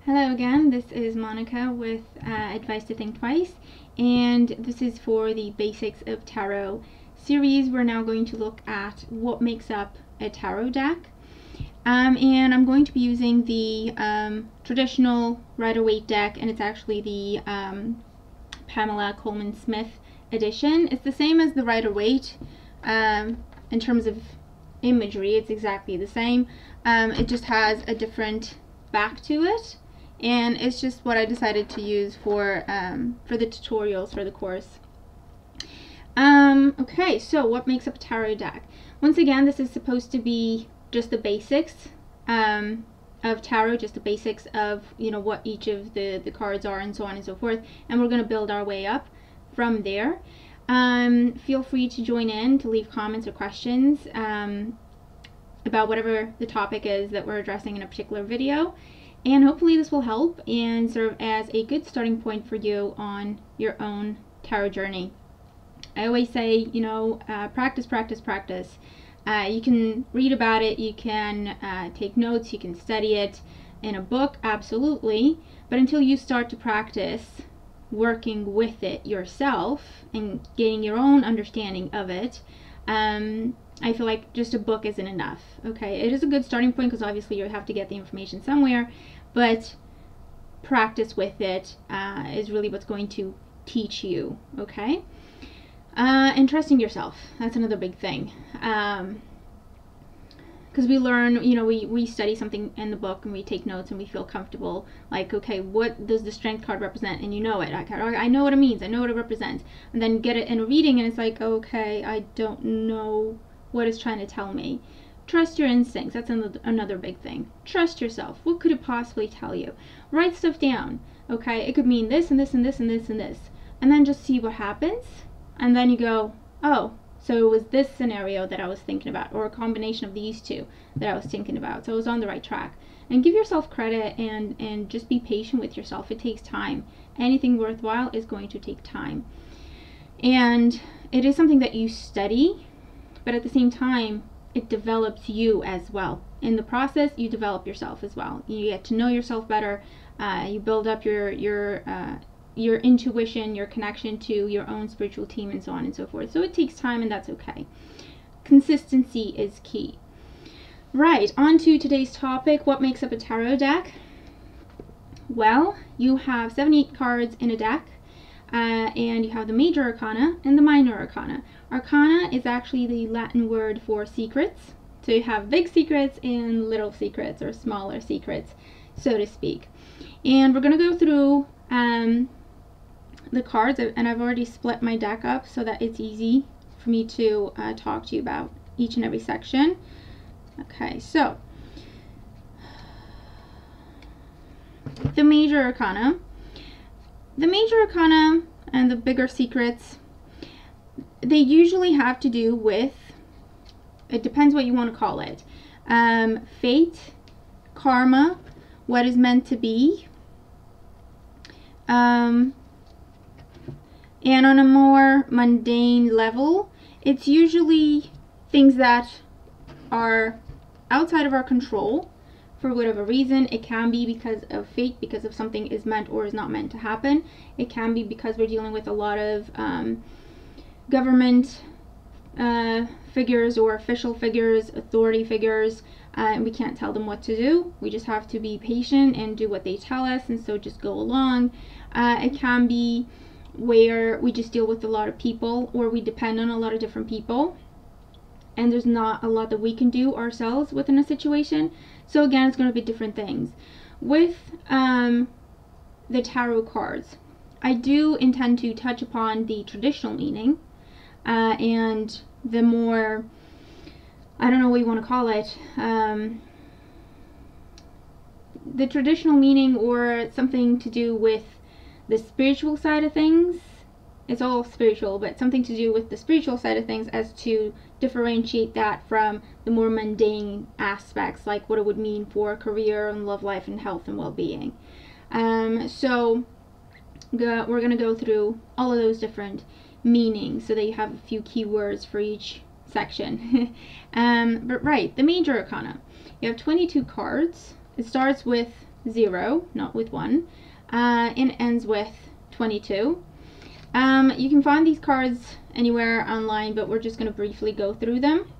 Hello again, this is Monica with Advice to Think Twice, and this is for the Basics of Tarot series. We're now going to look at what makes up a tarot deck, and I'm going to be using the traditional Rider-Waite deck, and it's actually the Pamela Colman Smith edition. It's the same as the Rider-Waite in terms of imagery. It's exactly the same. It just has a different back to it, and it's just what I decided to use for the tutorials for the course. Okay, so what makes up a tarot deck? Once again, this is supposed to be just the basics of tarot, just the basics of, you know, what each of the cards are and so on and so forth, and we're going to build our way up from there. Feel free to join in, to leave comments or questions about whatever the topic is that we're addressing in a particular video, and hopefully this will help and serve as a good starting point for you on your own tarot journey. I always say, you know, practice, practice, practice. You can read about it, you can take notes, you can study it in a book, absolutely, but until you start to practice working with it yourself and getting your own understanding of it, I feel like just a book isn't enough. Okay, it is a good starting point because obviously you have to get the information somewhere, but practice with it is really what's going to teach you. Okay, and trusting yourself, that's another big thing. Because we learn, you know, we study something in the book and we take notes and we feel comfortable, like, okay, what does the Strength card represent? And you know it. I know what it means. I know what it represents. And then get it in a reading and it's like, okay, I don't know what it's trying to tell me. Trust your instincts. That's another big thing. Trust yourself. What could it possibly tell you? Write stuff down. Okay, it could mean this and this and this and this and this. And then just see what happens. And then you go, oh, so it was this scenario that I was thinking about, or a combination of these two that I was thinking about. So I was on the right track. And give yourself credit and just be patient with yourself. It takes time. Anything worthwhile is going to take time. And it is something that you study, but at the same time, it develops you as well. In the process, you develop yourself as well. You get to know yourself better. You build up your intuition, your connection to your own spiritual team, and so on and so forth. So it takes time, and that's okay. Consistency is key. Right, on to today's topic. What makes up a tarot deck? Well, you have 78 cards in a deck, and you have the major arcana and the minor arcana. Arcana is actually the Latin word for secrets. So you have big secrets and little secrets, or smaller secrets, so to speak. And we're going to go through the cards, and I've already split my deck up so that it's easy for me to talk to you about each and every section. Okay, so the major arcana. The major arcana and the bigger secrets, they usually have to do with, it depends what you want to call it, fate, karma, what is meant to be, and on a more mundane level, it's usually things that are outside of our control for whatever reason. It can be because of fate, because of something is meant or is not meant to happen. It can be because we're dealing with a lot of government figures or official figures, authority figures, and we can't tell them what to do. We just have to be patient and do what they tell us, and so just go along. It can be where we just deal with a lot of people, or we depend on a lot of different people, and there's not a lot that we can do ourselves within a situation. So again, it's going to be different things. With the tarot cards, I do intend to touch upon the traditional meaning and the more, I don't know what you want to call it, the traditional meaning, or something to do with the spiritual side of things. It's all spiritual, but something to do with the spiritual side of things, as to differentiate that from the more mundane aspects, like what it would mean for a career and love life and health and well-being. So we're going to go through all of those different meanings so that you have a few keywords for each section. But right, the major arcana. You have 22 cards. It starts with 0, not with 1, and ends with 22. You can find these cards anywhere online, but we're just going to briefly go through them.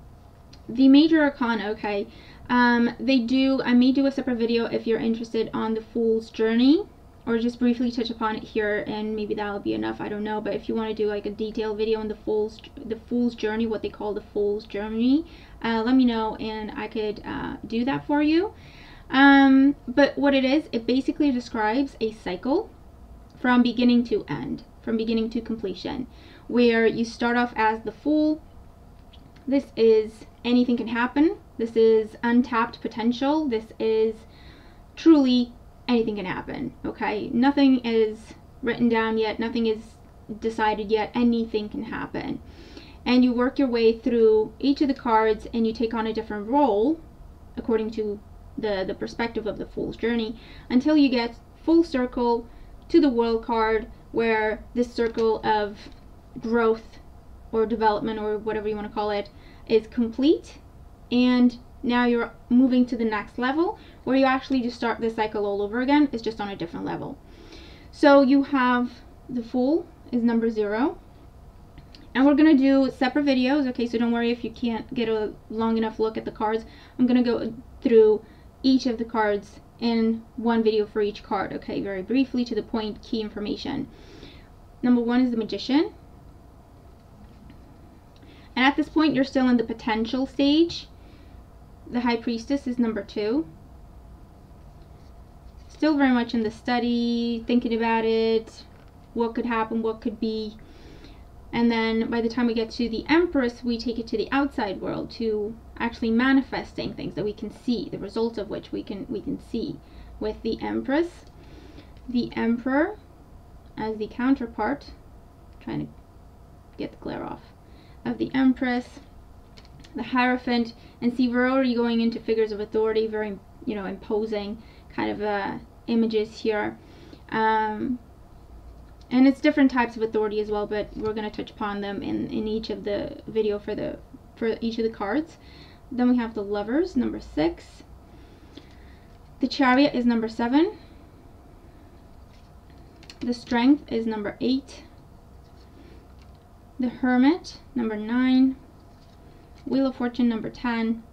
The Major Arcana, okay, I may do a separate video if you're interested on the Fool's Journey, or just briefly touch upon it here, and maybe that'll be enough, I don't know. But if you want to do like a detailed video on the Fool's Journey, what they call the Fool's Journey, let me know and I could do that for you. But what it is, it basically describes a cycle from beginning to end, from beginning to completion, where you start off as the Fool. This is anything can happen. This is untapped potential. This is truly anything can happen, okay? Nothing is written down yet. Nothing is decided yet. Anything can happen. And you work your way through each of the cards, and you take on a different role according to the perspective of the Fool's Journey, until you get full circle to the World card, where this circle of growth or development, or whatever you want to call it, is complete. And now you're moving to the next level, where you actually just start the cycle all over again. It's just on a different level. So you have the Fool is number 0. And we're going to do separate videos, okay? So don't worry if you can't get a long enough look at the cards. I'm going to go through each of the cards in one video for each card, okay? Very briefly, to the point, key information. Number 1 is the Magician. And at this point, you're still in the potential stage. The High Priestess is number 2. Still very much in the study, thinking about it, what could happen, what could be. And then by the time we get to the Empress, we take it to the outside world, to actually manifesting things that we can see, the results of which we can see with the Empress. The Emperor as the counterpart, trying to get the glare off, of the Empress. The Hierophant, and see, we're already going into figures of authority, very, you know, imposing kind of images here. And it's different types of authority as well, but we're going to touch upon them in each of the video for each of the cards. Then we have the Lovers, number 6. The Chariot is number 7. The Strength is number 8. The Hermit, number 9. Wheel of Fortune, number 10.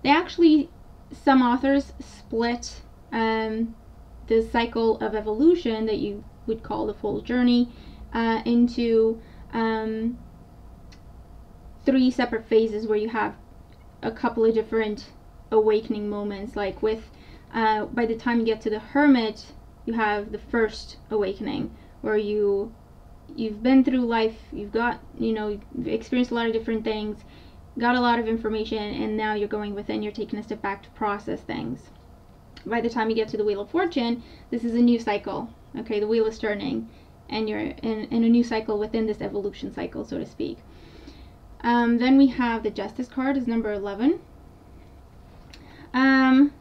They actually, some authors split the cycle of evolution that you would call the Fool's Journey into 3 separate phases, where you have a couple of different awakening moments. Like with by the time you get to the Hermit, you have the first awakening, where you've been through life, you've got, you know, you've experienced a lot of different things, got a lot of information, and now you're going within, you're taking a step back to process things. By the time you get to the Wheel of Fortune, this is a new cycle, okay? The wheel is turning, and you're in a new cycle within this evolution cycle, so to speak. Then we have the Justice card is number 11.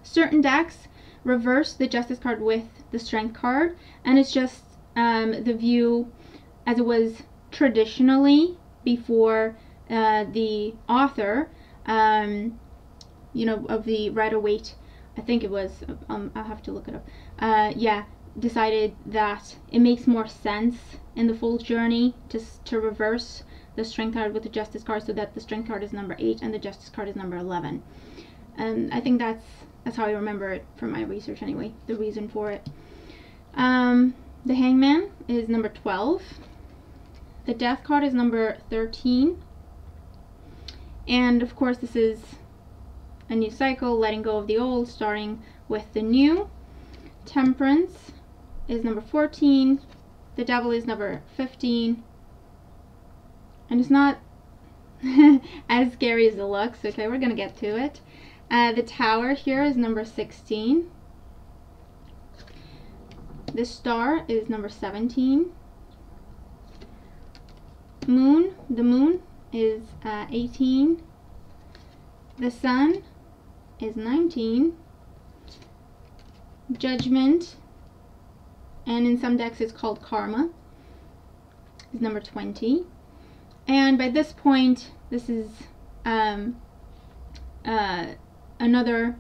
Certain decks reverse the Justice card with the Strength card, and it's just the view as it was traditionally before the author, you know, of the Rider-Waite, I think it was, I'll have to look it up, yeah, decided that it makes more sense in the Fool's Journey just to reverse the Strength card with the Justice card, so that the Strength card is number 8 and the Justice card is number 11. And I think that's how I remember it from my research anyway, the reason for it. The Hangman is number 12. The Death card is number 13. And of course, this is a new cycle, letting go of the old, starting with the new. Temperance is number 14. The Devil is number 15. And it's not as scary as it looks. Okay, we're gonna get to it. The Tower here is number 16. The Star is number 17. The Moon is 18. The Sun is 19. Judgment, and in some decks it's called Karma, is number 20. And by this point, this is another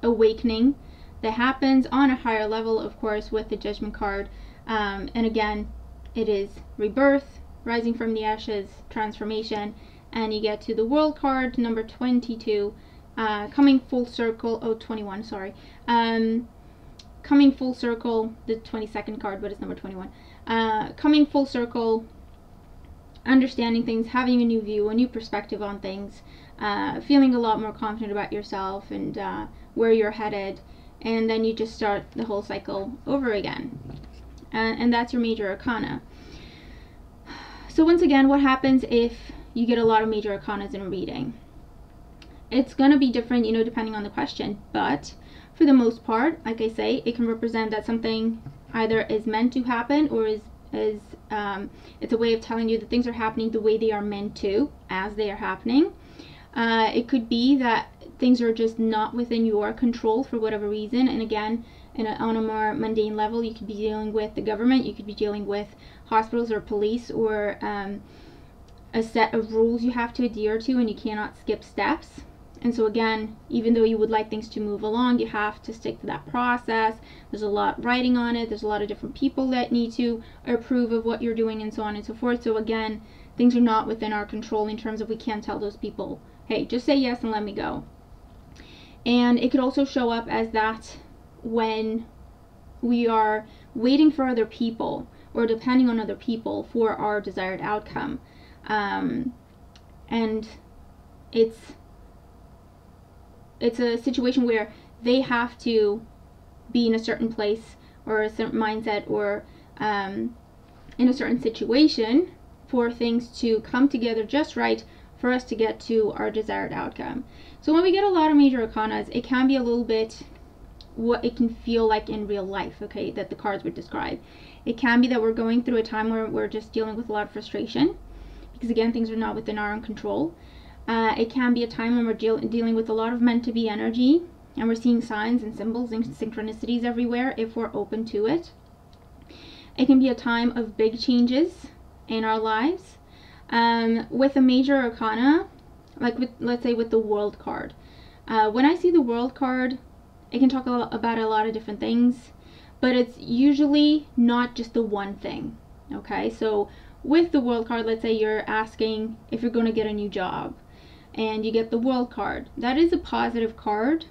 awakening that happens on a higher level, of course, with the Judgment card. And again, it is rebirth, rising from the ashes, transformation, and you get to the World card, number 22, coming full circle. Oh, 21, sorry. Coming full circle, the 22nd card, but it's number 21. Coming full circle, understanding things, having a new view, a new perspective on things, feeling a lot more confident about yourself and where you're headed, and then you just start the whole cycle over again. And that's your major arcana. So once again, what happens if you get a lot of major arcanas in a reading? It's going to be different, you know, depending on the question, but for the most part, like I say, it can represent that something either is meant to happen or is it's a way of telling you that things are happening the way they are meant to, as they are happening. It could be that things are just not within your control for whatever reason, and again, on a more mundane level, you could be dealing with the government, you could be dealing with hospitals or police, or a set of rules you have to adhere to and you cannot skip steps. And so again, even though you would like things to move along, you have to stick to that process. There's a lot writing on it, there's a lot of different people that need to approve of what you're doing, and so on and so forth. So again, things are not within our control in terms of we can't tell those people, hey, just say yes and let me go. And it could also show up as that when we are waiting for other people or depending on other people for our desired outcome. And it's a situation where they have to be in a certain place or a certain mindset or in a certain situation for things to come together just right for us to get to our desired outcome. So when we get a lot of major arcanas, it can be a little bit what it can feel like in real life, okay, that the cards would describe. It can be that we're going through a time where we're just dealing with a lot of frustration, because again, things are not within our own control. It can be a time when we're dealing with a lot of meant to be energy, and we're seeing signs and symbols and synchronicities everywhere if we're open to it. It can be a time of big changes in our lives. With a major arcana, like let's say with the World card, when I see the World card, it can talk about a lot of different things, but it's usually not just the one thing. Okay, so with the World card, let's say you're asking if you're going to get a new job, and you get the World card. That is a positive card,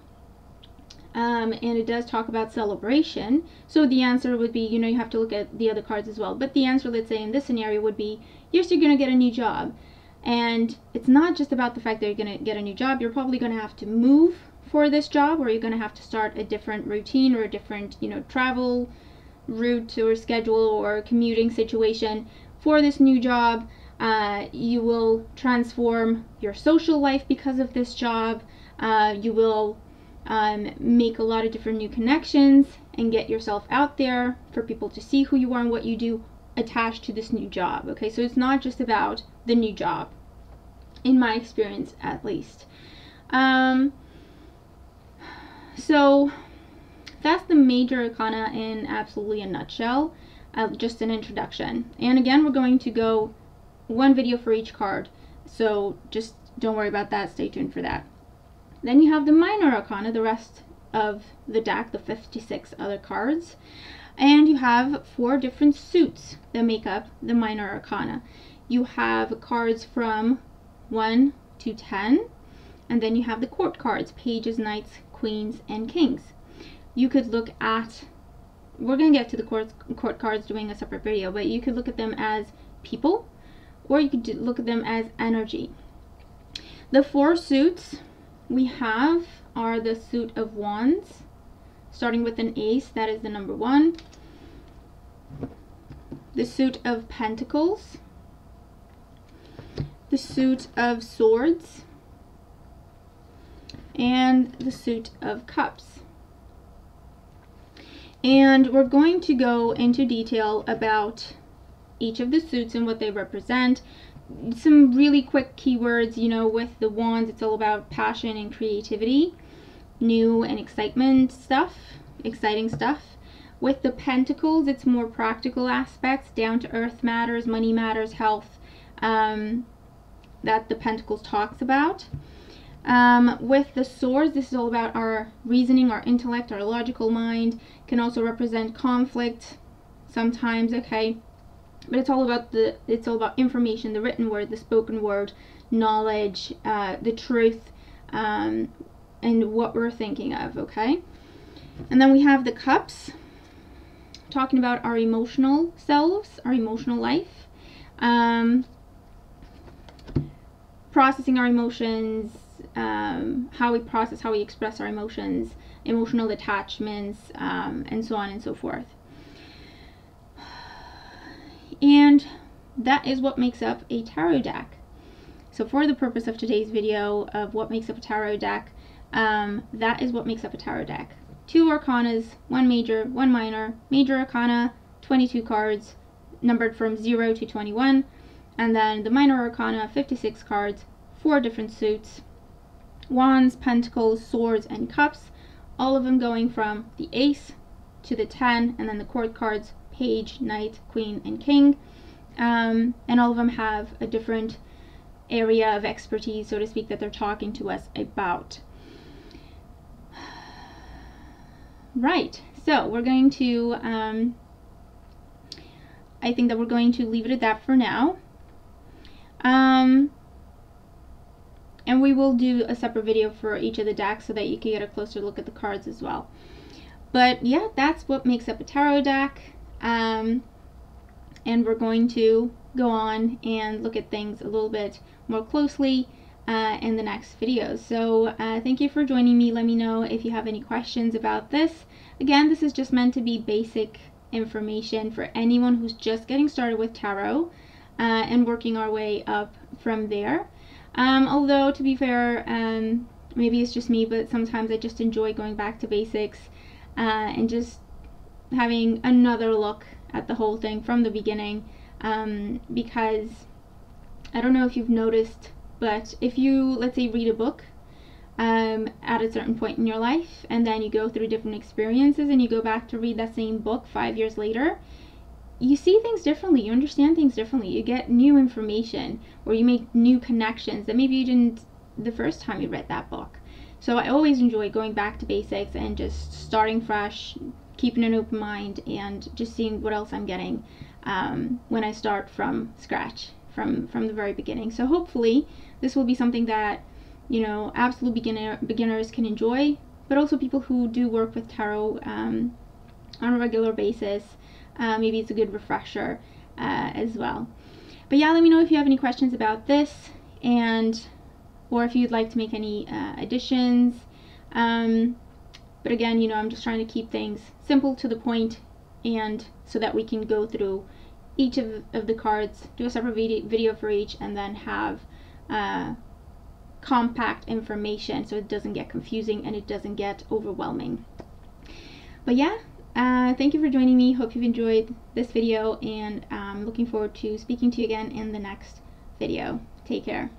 and it does talk about celebration. So the answer would be, you know, you have to look at the other cards as well, but the answer, let's say in this scenario, would be, yes, you're going to get a new job. And it's not just about the fact that you're going to get a new job. You're probably going to have to move for this job, or you're going to have to start a different routine or a different, you know, travel route or schedule or commuting situation for this new job. You will transform your social life because of this job. You will make a lot of different new connections and get yourself out there for people to see who you are and what you do attached to this new job. Okay, so it's not just about the new job, in my experience at least. So that's the major arcana in absolutely a nutshell, just an introduction. And again, we're going to go one video for each card, so just don't worry about that, stay tuned for that. Then you have the minor arcana, the rest of the deck, the 56 other cards, and you have 4 different suits that make up the minor arcana. You have cards from 1 to 10, and then you have the court cards, pages, knights, queens, and kings. You could look at, we're going to get to the court cards doing a separate video, but you could look at them as people, or you could look at them as energy. The 4 suits we have are the suit of wands, starting with an ace, that is the number 1. The suit of pentacles, the suit of swords, and the suit of cups. And we're going to go into detail about each of the suits and what they represent. Some really quick keywords, you know, with the wands, it's all about passion and creativity, new and exciting stuff. With the pentacles, it's more practical aspects, down to earth matters, money matters, health, that the pentacles talks about. With the swords, this is all about our reasoning, our intellect, our logical mind. Can also represent conflict sometimes, okay? But it's all about information, the written word, the spoken word, knowledge, the truth, and what we're thinking of, okay? And then we have the cups, talking about our emotional selves, our emotional life, processing our emotions, how we process, how we express our emotions, emotional attachments, and so on and so forth. And that is what makes up a tarot deck. So for the purpose of today's video of what makes up a tarot deck, that is what makes up a tarot deck. 2 arcanas, 1 major, 1 minor. Major arcana, 22 cards, numbered from 0 to 21. And then the minor arcana, 56 cards, 4 different suits. Wands, pentacles, swords, and cups. All of them going from the ace to the 10, and then the court cards, page, knight, queen, and king. And all of them have a different area of expertise, so to speak, that they're talking to us about. Right, so we're going to, I think that we're going to leave it at that for now. And we will do a separate video for each of the decks so that you can get a closer look at the cards as well. But yeah, that's what makes up a tarot deck. And we're going to go on and look at things a little bit more closely in the next videos. So thank you for joining me. Let me know if you have any questions about this. Again, this is just meant to be basic information for anyone who's just getting started with tarot and working our way up from there. Although, to be fair, maybe it's just me, but sometimes I just enjoy going back to basics and just having another look at the whole thing from the beginning, because I don't know if you've noticed, but if you, let's say, read a book at a certain point in your life, and then you go through different experiences and you go back to read that same book 5 years later, you see things differently, you understand things differently, you get new information, or you make new connections that maybe you didn't the first time you read that book. So I always enjoy going back to basics and just starting fresh, keeping an open mind, and just seeing what else I'm getting when I start from scratch, from the very beginning. So hopefully this will be something that, you know, absolute beginners can enjoy, but also people who do work with tarot on a regular basis. Maybe it's a good refresher as well. But yeah, let me know if you have any questions about this, and or if you'd like to make any additions. But again, you know, I'm just trying to keep things simple, to the point, and so that we can go through each of the cards, do a separate video for each, and then have compact information so it doesn't get confusing and it doesn't get overwhelming. But yeah, thank you for joining me. Hope you've enjoyed this video, and I'm looking forward to speaking to you again in the next video. Take care.